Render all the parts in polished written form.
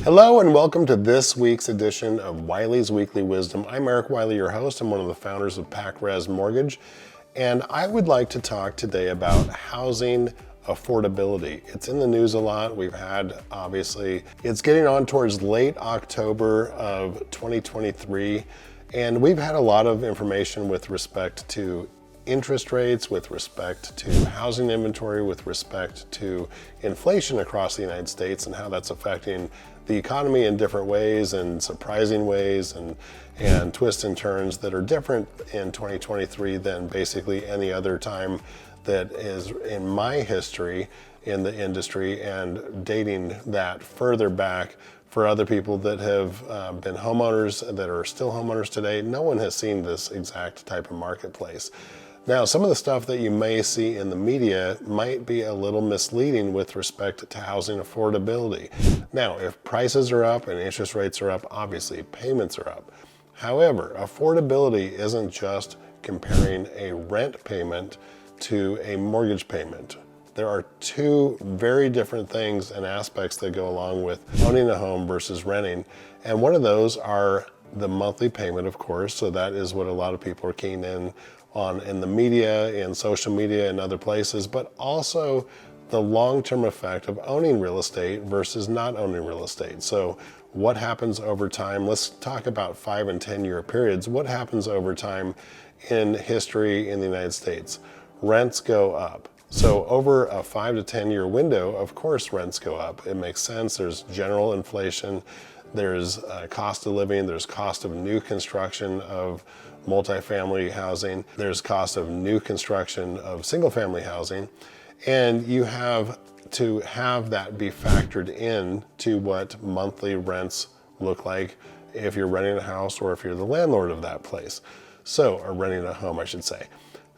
Hello and welcome to this week's edition of Wiley's Weekly Wisdom. I'm Eric Wiley, your host. I'm one of the founders of PacRez Mortgage, and I would like to talk today about housing affordability. It's in the news a lot. We've had, obviously, it's getting on towards late October of 2023, and we've had a lot of information with respect to interest rates, with respect to housing inventory, with respect to inflation across the United States and how that's affecting the economy in different ways and surprising ways and twists and turns that are different in 2023 than basically any other time that is in my history in the industry, and dating that further back for other people that have been homeowners that are still homeowners today. No one has seen this exact type of marketplace. Now, some of the stuff that you may see in the media might be a little misleading with respect to housing affordability. Now, if prices are up and interest rates are up, obviously payments are up. However, affordability isn't just comparing a rent payment to a mortgage payment. There are two very different things and aspects that go along with owning a home versus renting. And one of those are the monthly payment, of course. So that is what a lot of people are keen on in the media, in social media, and other places, but also the long-term effect of owning real estate versus not owning real estate. So what happens over time? Let's talk about 5 and 10 year periods. What happens over time in history in the United States? Rents go up. So over a 5 to 10 year window, of course rents go up. It makes sense. There's general inflation. There's cost of living. There's cost of new construction of multifamily housing. There's cost of new construction of single family housing. And you have to have that be factored in to what monthly rents look like if you're renting a house or if you're the landlord of that place. So, or renting a home, I should say.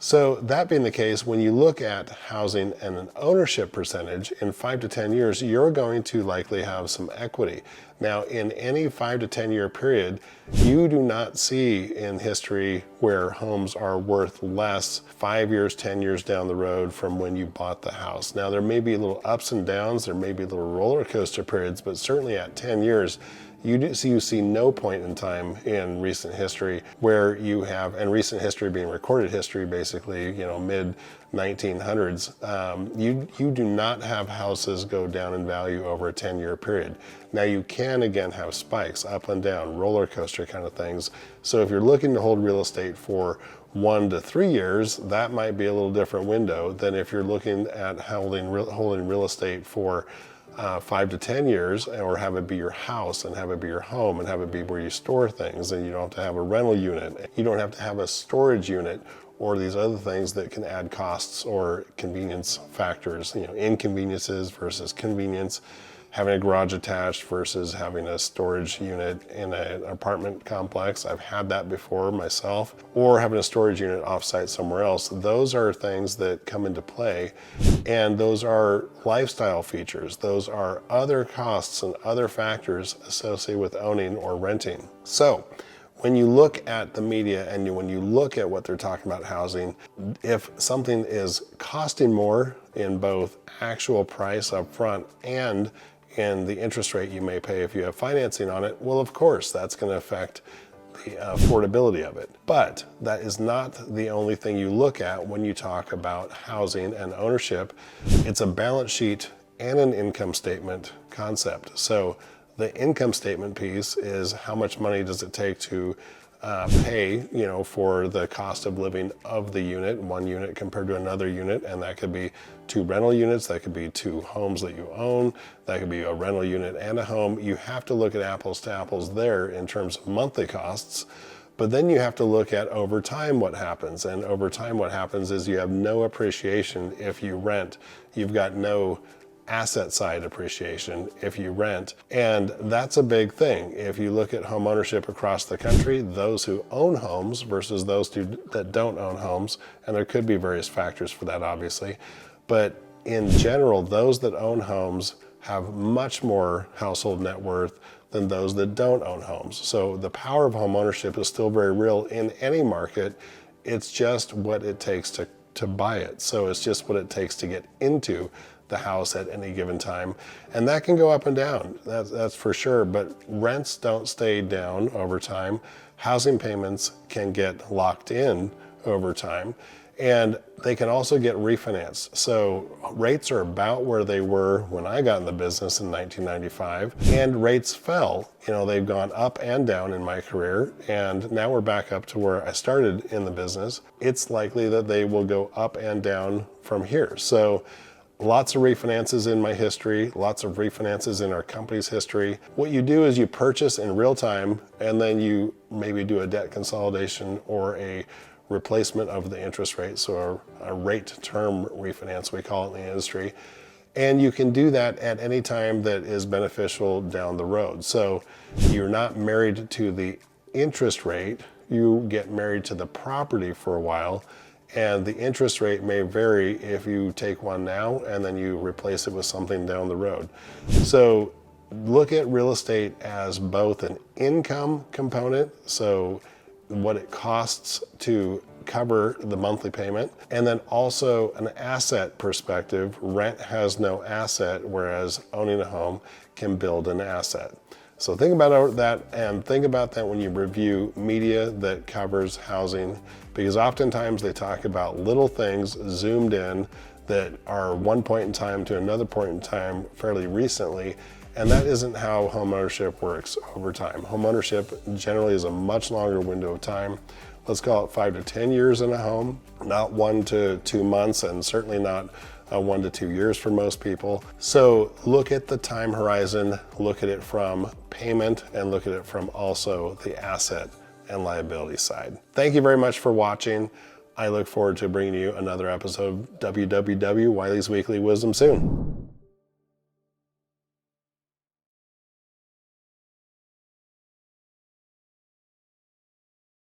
So that being the case, when you look at housing and an ownership percentage in 5 to 10 years, you're going to likely have some equity. Now, in any 5 to 10 year period, you do not see in history where homes are worth less 5 years, 10 years down the road from when you bought the house. Now, there may be little ups and downs, there may be little roller coaster periods, but certainly at 10 years, you see no point in time in recent history where you have, and recent history being recorded history, basically, mid 1900s, you do not have houses go down in value over a 10-year period. Now you can again have spikes up and down, roller coaster kind of things. So if you're looking to hold real estate for 1 to 3 years, that might be a little different window than if you're looking at holding real estate for 5 to 10 years, or have it be your house and have it be your home and have it be where you store things, and you don't have to have a rental unit. You don't have to have a storage unit or these other things that can add costs or convenience factors, inconveniences versus convenience, having a garage attached versus having a storage unit in an apartment complex. I've had that before myself, or having a storage unit offsite somewhere else. Those are things that come into play, and those are lifestyle features. Those are other costs and other factors associated with owning or renting. So when you look at the media and when you look at what they're talking about housing, if something is costing more in both actual price up front and in the interest rate you may pay if you have financing on it, well, of course, that's going to affect the affordability of it. But that is not the only thing you look at when you talk about housing and ownership. It's a balance sheet and an income statement concept. So the income statement piece is how much money does it take to pay, for the cost of living of the unit, one unit compared to another unit, and that could be 2 rental units, that could be 2 homes that you own, that could be a rental unit and a home. You have to look at apples to apples there in terms of monthly costs, but then you have to look at over time what happens, and over time what happens is you have no appreciation if you rent. You've got no asset side appreciation if you rent. And that's a big thing. If you look at home ownership across the country, those who own homes versus those that don't own homes, and there could be various factors for that, obviously, but in general, those that own homes have much more household net worth than those that don't own homes. So the power of home ownership is still very real in any market. It's just what it takes to buy it. So it's just what it takes to get into the house at any given time. And that can go up and down, that's for sure, but rents don't stay down over time. Housing payments can get locked in over time, and they can also get refinanced. So rates are about where they were when I got in the business in 1995, and rates fell. You know, they've gone up and down in my career, and now we're back up to where I started in the business. It's likely that they will go up and down from here. So lots of refinances in my history, lots of refinances in our company's history. What you do is you purchase in real time, and then you maybe do a debt consolidation or a replacement of the interest rate, so a rate term refinance, we call it in the industry. And you can do that at any time that is beneficial down the road. So you're not married to the interest rate, you get married to the property for a while, and the interest rate may vary if you take one now and then you replace it with something down the road. So look at real estate as both an income component, so what it costs to cover the monthly payment, and then also an asset perspective. Rent has no asset, whereas owning a home can build an asset. So think about that, and think about that when you review media that covers housing, because oftentimes they talk about little things zoomed in that are one point in time to another point in time fairly recently. And that isn't how homeownership works over time. Homeownership generally is a much longer window of time. Let's call it 5 to 10 years in a home, not 1 to 2 months, and certainly not 1 to 2 years for most people. So look at the time horizon, look at it from payment, and look at it from also the asset and liability side. Thank you very much for watching. I look forward to bringing you another episode of WWW Wiley's Weekly Wisdom soon.